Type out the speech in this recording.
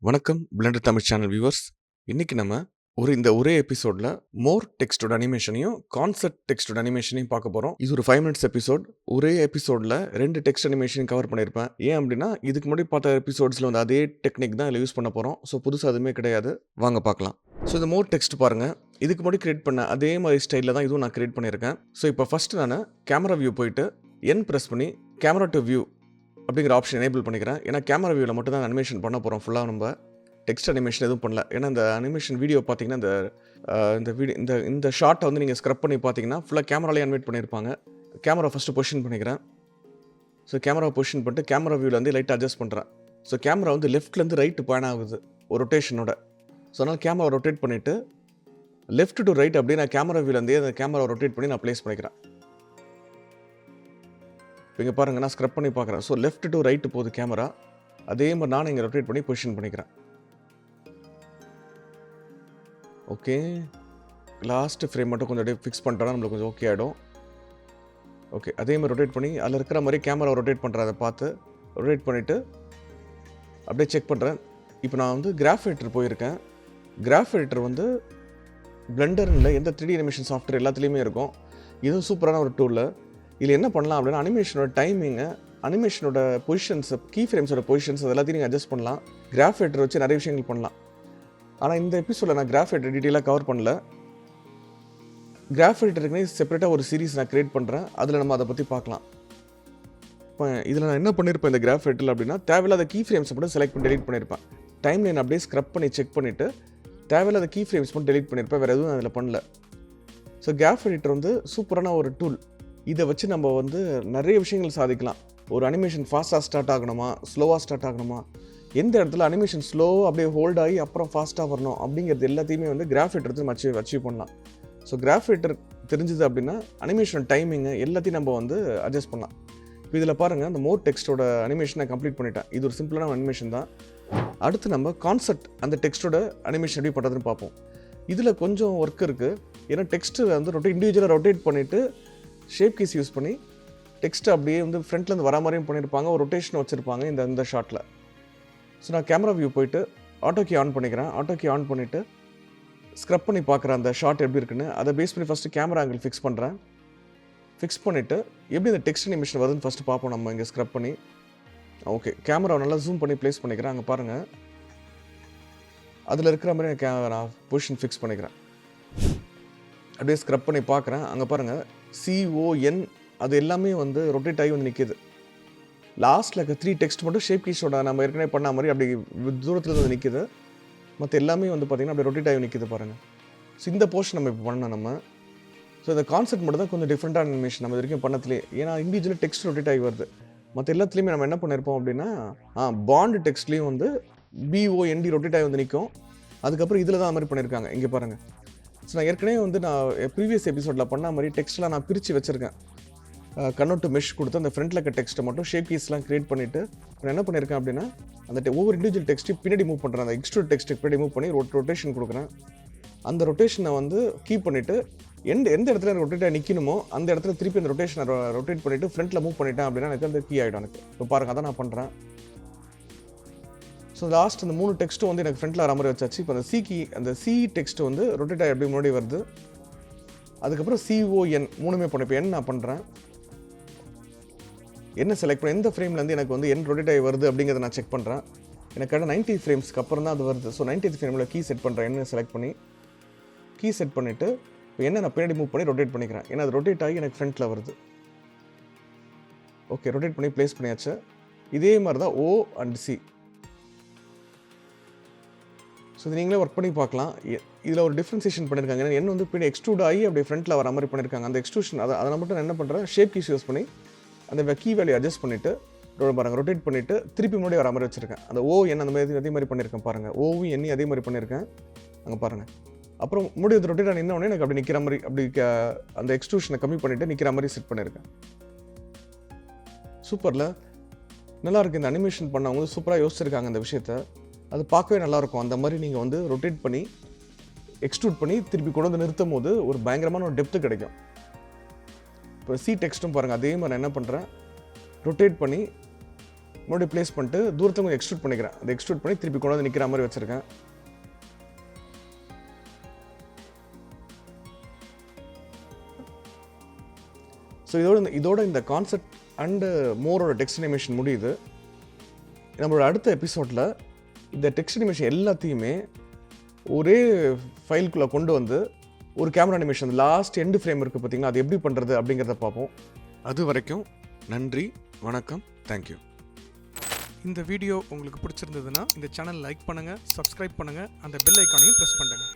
வணக்கம் blender Tamil channel viewers. இன்னைக்கு நம்ம இந்த ஒரே எபிசோடில் மோர் டெக்ஸ்டோட அனிமேஷனையும் கான்செப்ட் டெக்ஸ்டோட அனிமேஷனையும் பார்க்க போகிறோம். இது ஒரு 5 மினிட்ஸ் எபிசோட். ஒரே எபிசோடில் 2 டெக்ஸ்ட் அனிமேஷனையும் கவர் பண்ணியிருப்பேன். ஏன் அப்படின்னா இதுக்கு முன்னாடி பார்த்த எபிசோட்ஸில் வந்து அதே டெக்னிக் தான் இதில் யூஸ் பண்ண போகிறோம். ஸோ புதுசாக அதுவுமே கிடையாது. வாங்க பார்க்கலாம். ஸோ இந்த மோர் டெக்ஸ்ட் பாருங்கள். இதுக்கு முன்னாடி கிரியேட் பண்ண அதே மாதிரி ஸ்டைலில் தான் இதுவும் நான் கிரியேட் பண்ணியிருக்கேன். ஸோ இப்போ ஃபஸ்ட்டு நான் கேமரா வியூ போயிட்டு ப்ரெஸ் பண்ணி கேமரா டு வியூ அப்படிங்கிற ஆப்ஷன் எனேபிள் பண்ணிக்கிறேன். ஏன்னா கேமரா வியூவில் மட்டும் தான் அனிமேஷன் பண்ண போகிறோம். ஃபுல்லாக நம்ம டெக்ஸ்ட் அனிமேஷன் எதுவும் பண்ணல. ஏன்னா இந்த அனிமேஷன் வீடியோ பார்த்தீங்கன்னா இந்த ஷார்ட்டை வந்து நீங்கள் ஸ்க்ரப் பண்ணி பார்த்தீங்கன்னா ஃபுல்லாக கேமராலேயே அனிமேட் பண்ணியிருப்பாங்க. கேமரா ஃபஸ்ட்டு பொசிஷன் பண்ணிக்கிறேன். ஸோ கேமரா பொசிஷன் பண்ணிட்டு கேமரா வியூவில் வந்து லைட்டாக அட்ஜஸ்ட் பண்ணுறேன். ஸோ கேமரா வந்து லெஃப்ட்லேருந்து ரைட்டு பாயிண்ட் ஆகுது ஒரு ரொட்டேஷனோட. ஸோ அதனால் கேமரா ரொட்டேட் பண்ணிவிட்டு லெஃப்ட் டு ரைட் அப்படியே நான் கேமரா வியூலேருந்தே அந்த கேமரா ரொட்டேட் பண்ணி நான் ப்ளேஸ் பண்ணிக்கிறேன். இப்போ இங்கே பாருங்கள், நான் ஸ்க்ரப் பண்ணி பார்க்குறேன். ஸோ லெஃப்ட் டு ரைட்டு போகுது கேமரா. அதே மாதிரி நான் இங்கே ரொட்டேட் பண்ணி பொசிஷன் பண்ணிக்கிறேன். ஓகே, லாஸ்ட் ஃப்ரேம் மட்டும் கொஞ்சம் அப்படியே ஃபிக்ஸ் பண்ணிட்டோன்னா நம்மளுக்கு கொஞ்சம் ஓகே ஆகிடும். ஓகே, அதே மாதிரி ரொட்டேட் பண்ணி அதில் இருக்கிற மாதிரி கேமரா ரொட்டேட் பண்ணுறேன். அதை பார்த்து ரொட்டேட் பண்ணிவிட்டு அப்படியே செக் பண்ணுறேன். இப்போ நான் வந்து கிராஃப் எடிட்டர் போயிருக்கேன். கிராஃப் எடிட்டர் வந்து பிளெண்டரில் எந்த 3D அனிமேஷன் சாஃப்ட்வேர் எல்லாத்துலேயுமே இருக்கும். இதுவும் சூப்பரான ஒரு டூலில். இதில் என்ன பண்ணலாம் அப்படின்னா அனிமேஷனோட டைமிங்கு, அனிமேஷனோட பொசிஷன்ஸ், கீ ஃப்ரேம்ஸோட பொசிஷன்ஸ் எல்லாத்தையும் நீங்கள் அட்ஜஸ்ட் பண்ணலாம். கிராஃப் எடிட்டர் வச்சு நிறைய விஷயங்கள் பண்ணலாம். ஆனால் இந்த எபிசோடில் நான் கிராஃப் எடிட்டர் டீட்டெயிலாக கவர் பண்ணல. கிராஃப் எடிட்டருக்குனே செப்பரேட்டாக ஒரு சீரிஸ் நான் க்ரியேட் பண்ணுறேன். அதில் நம்ம அதை பற்றி பார்க்கலாம். இப்போ இதில் நான் என்ன பண்ணியிருப்பேன் இந்த கிராஃப் எடிட்டரில் அப்படின்னா தேவையில்லாத கீ ஃப்ரேம்ஸ் மட்டும் செலக்ட் பண்ணி டெலிட் பண்ணியிருப்பேன். டைம் லைன் அப்படியே ஸ்க்ரப் பண்ணி செக் பண்ணிவிட்டு தேவையில்லாத கீ ஃப்ரேம்ஸ் மட்டும் டெலிட் பண்ணியிருப்பேன். வேறு எதுவும் அதில் பண்ணல. ஸோ கிராஃப் எடிட்டர் வந்து சூப்பரான ஒரு டூல். இதை வச்சு நம்ம வந்து நிறைய விஷயங்கள் சாதிக்கலாம். ஒரு அனிமேஷன் ஃபாஸ்ட்டாக ஸ்டார்ட் ஆகணுமா, ஸ்லோவாக ஸ்டார்ட் ஆகணுமா, எந்த இடத்துல அனிமேஷன் ஸ்லோவாக அப்படியே ஹோல்ட் ஆகி அப்புறம் ஃபாஸ்ட்டாக வரணும் அப்படிங்கிறது எல்லாத்தையுமே வந்து கிராஃப் எடிட்டர் நம்ம அச்சீவ் பண்ணலாம். ஸோ கிராஃப் எடிட்டர் தெரிஞ்சது அப்படின்னா அனிமேஷன் டைமிங்கு எல்லாத்தையும் நம்ம வந்து அட்ஜஸ்ட் பண்ணலாம். இப்போ இதில் பாருங்கள், அந்த மோர் டெக்ஸ்ட்டோட அனிமேஷனை கம்ப்ளீட் பண்ணிட்டேன். இது ஒரு சிம்பிளான அனிமேஷன் தான். அடுத்து நம்ம கான்செப்ட் அந்த டெக்ஸ்ட்டோட அனிமேஷன் எப்படி பண்ணுறதுன்னு பார்ப்போம். இதில் கொஞ்சம் ஒர்க் இருக்குது. ஏன்னா டெக்ஸ்ட்டு வந்து இண்டிவிஜுவலாக ரொட்டேட் பண்ணிவிட்டு ஷேப் கீஸ் யூஸ் பண்ணி டெக்ஸ்ட்டு அப்படியே வந்து ஃப்ரண்ட்லேருந்து வர மாதிரியும் பண்ணியிருப்பாங்க. ஒரு ரொட்டேஷன் வச்சுருப்பாங்க இந்த ஷாட்டில். ஸோ நான் கேமரா வியூ போயிட்டு ஆட்டோ கீ ஆன் பண்ணிக்கிறேன். ஆட்டோ கீ ஆன் பண்ணிவிட்டு ஸ்க்ரப் பண்ணி பார்க்குறேன் அந்த ஷாட் எப்படி இருக்குன்னு. அதை பேஸ் பண்ணி ஃபஸ்ட்டு கேமரா ஆங்கிள் ஃபிக்ஸ் பண்ணுறேன். ஃபிக்ஸ் பண்ணிவிட்டு எப்படி இந்த டெக்ஸ்ட் அனிமேஷன் வருதுன்னு ஃபஸ்ட்டு பார்ப்போம் நம்ம இங்கே ஸ்க்ரப் பண்ணி. ஓகே, கேமராவை நல்லா ஜூம் பண்ணி ப்ளேஸ் பண்ணிக்கிறேன். அங்கே பாருங்கள், அதில் இருக்கிற மாதிரி நான் பொசிஷன் ஃபிக்ஸ் பண்ணிக்கிறேன். அப்படியே ஸ்க்ரப் பண்ணி பார்க்குறேன். அங்கே பாருங்கள், CON அது எல்லாமே வந்து ரொட்டேட் ஆகி வந்து நிற்கிது. லாஸ்ட்டில் இருக்க 3 டெக்ஸ்ட் மட்டும் ஷேப் கீஸோட நம்ம ஏற்கனவே பண்ண மாதிரி அப்படி தூரத்தில் வந்து நிற்கிது. மற்ற எல்லாமே வந்து பார்த்திங்கன்னா அப்படி ரொட்டேட் ஆகி நிற்கிது பாருங்கள். ஸோ இந்த போர்ஷன் நம்ம இப்போ பண்ணணும் நம்ம. ஸோ இந்த கான்செப்ட் மட்டும் தான் கொஞ்சம் டிஃப்ரெண்ட்டான அனிமேஷன் நம்ம இது வரைக்கும் பண்ணத்துலேயே. ஏன்னா இண்டிவிஜுவலாக டெக்ஸ்ட் ரொட்டேட் ஆகி வருது. மற்ற எல்லாத்துலேயுமே நம்ம என்ன பண்ணியிருப்போம் அப்படின்னா பாண்டு டெக்ஸ்ட்லேயும் வந்து BOND ரொட்டேட் ஆகி வந்து நிற்கும். அதுக்கப்புறம் இதில் தான் அது மாதிரி பண்ணியிருக்காங்க. இங்கே பாருங்கள். ஸோ நான் ஏற்கனவே வந்து நான் ப்ரீவியஸ் எபிசோடில் பண்ண மாதிரி டெக்ஸ்ட்லாம் நான் பிரித்து வச்சுருக்கேன். கன்வெர்ட் டு மெஷ் கொடுத்து அந்த ஃப்ரண்ட்டில் இருக்க டெக்ஸ்ட்டை மட்டும் ஷேப் கீஸ்லாம் க்ரியேட் பண்ணிவிட்டு நான் என்ன பண்ணியிருக்கேன் அப்படின்னா அந்த ஒவ்வொரு இண்டிவிஜுவல் டெக்ஸ்ட்டையும் பின்னாடி மூவ் பண்ணுறேன். அந்த எக்ஸ்ட்ரூட் டெக்ஸ்ட்டை பின்னாடி மூவ் பண்ணி ரொட்டேஷன் கொடுக்குறேன். அந்த ரொட்டேஷனை வந்து கீப் பண்ணிவிட்டு எந்த இடத்துல ரொட்டேட் ஆகி நிற்கணுமோ அந்த இடத்துல திருப்பி அந்த ரொட்டேஷனை ரொட்டேட் பண்ணிவிட்டு ஃப்ரண்ட்டில் மூவ் பண்ணிட்டேன் அப்படின்னா எனக்கு அந்த கீ ஆகிடும் எனக்கு. இப்போ பாருங்கள், அதான் நான் பண்ணுறேன். ஸோ லாஸ்ட் அந்த 3 டெக்ஸ்ட்டும் வந்து எனக்கு ஃப்ரண்ட்டில் வர மாதிரி வச்சாச்சு. இப்போ அந்த சி டெக்ஸ்ட்டு வந்து ரொட்டேட் ஆகி எப்படி முன்னாடி வருது. அதுக்கப்புறம் CON 3மே பண்ணேன். இப்போ நான் பண்ணுறேன், என்ன செலக்ட் பண்ண எந்த ஃப்ரேம்லேருந்து எனக்கு வந்து ரொட்டேட் ஆகி வருது அப்படிங்கிறத நான் செக் பண்ணுறேன். எனக்கு 90 ஃப்ரேம்ஸ்க்கு அப்புறம் தான் அது வருது. ஸோ 90th ஃப்ரேமில் கீ செட் பண்ணுறேன். என்ன செலக்ட் பண்ணி கீ செட் பண்ணிவிட்டு இப்போ நான் பின்னாடி மூவ் பண்ணி ரொட்டேட் பண்ணிக்கிறேன். ஏன்னா அது ரொட்டேட் ஆகி எனக்கு ஃப்ரண்ட்டில் வருது. ஓகே, ரொட்டேட் பண்ணி ப்ளேஸ் பண்ணியாச்சு. இதே மாதிரி தான் O and C. ஸோ இது நீங்களே ஒர்க் பண்ணி பார்க்கலாம். இதில் ஒரு டிஃப்ரென்சியேஷன் பண்ணியிருக்காங்க. ஏன்னா வந்து பின்னாடி எக்ஸ்ட்ரூட் ஆகி அப்படியே ஃப்ரண்ட்டில் வர மாதிரி பண்ணியிருக்காங்க. அந்த எக்ஸ்ட்ரூஷன் அதை மட்டும் நான் என்ன பண்ணுறேன், ஷேப் கீஸ் யூஸ் பண்ணி அந்த கீ வேல்யூ அட்ஜஸ்ட் பண்ணிவிட்டு பாருங்கள் ரொட்டேட் பண்ணிவிட்டு திருப்பி முன்னாடி வர மாதிரி வச்சுருக்கேன். அந்த ON அந்த மாதிரி அதே மாதிரி பண்ணியிருக்கேன் பாருங்கள். ON அதே மாதிரி பண்ணியிருக்கேன். அங்கே பாருங்கள். அப்புறம் முடிவு ரொட்டேட் ஆகி நின்னோடனே எனக்கு அப்படி நிற்கிற மாதிரி அப்படி அந்த எக்ஸ்ட்ரூஷனை கம்மி பண்ணிவிட்டு நிற்கிற மாதிரி செட் பண்ணியிருக்கேன். சூப்பரில் நல்லாயிருக்கு. இந்த அனிமேஷன் பண்ணவங்க சூப்பராக யோசிச்சிருக்காங்க இந்த விஷயத்தை. அது பார்க்கவே நல்லாயிருக்கும். அந்த மாதிரி நீங்கள் வந்து ரொட்டேட் பண்ணி எக்ஸ்ட்ரூட் பண்ணி திருப்பி கொண்டு வந்து நிறுத்தும் போது ஒரு பயங்கரமான ஒரு டெப்த்து கிடைக்கும். இப்போ C டெக்ஸ்ட்டும் பாருங்கள், அதே மாதிரி நான் என்ன பண்ணுறேன், ரொட்டேட் பண்ணி மறுபடியும் ப்ளேஸ் பண்ணிட்டு தூரத்தை கொஞ்சம் எக்ஸ்ட்ரூட் பண்ணிக்கிறேன். அதை எக்ஸ்ட்ரூட் பண்ணி திருப்பி கொண்டு வந்து நிற்கிற மாதிரி வச்சுருக்கேன். ஸோ இதோட இந்த கான்செப்ட் அண்டு மோரோட டெக்ஸ்ட் அனிமேஷன் முடியுது. நம்மளோட அடுத்த எபிசோடில் இந்த டெக்ஸ்ட் அனிமேஷன் எல்லாத்தையுமே ஒரே ஃபைலுக்குள்ளே கொண்டு வந்து ஒரு camera animation last end frame இருக்குது பார்த்தீங்களா, அது எப்படி பண்ணுறது அப்படிங்கிறத பார்ப்போம். அது வரைக்கும் நன்றி, வணக்கம், தேங்க்யூ. இந்த வீடியோ உங்களுக்கு பிடிச்சிருந்ததுன்னா இந்த சேனல் லைக் பண்ணுங்கள், சப்ஸ்கிரைப் பண்ணுங்கள், அந்த பெல் ஐக்கானையும் ப்ரெஸ் பண்ணுங்கள்.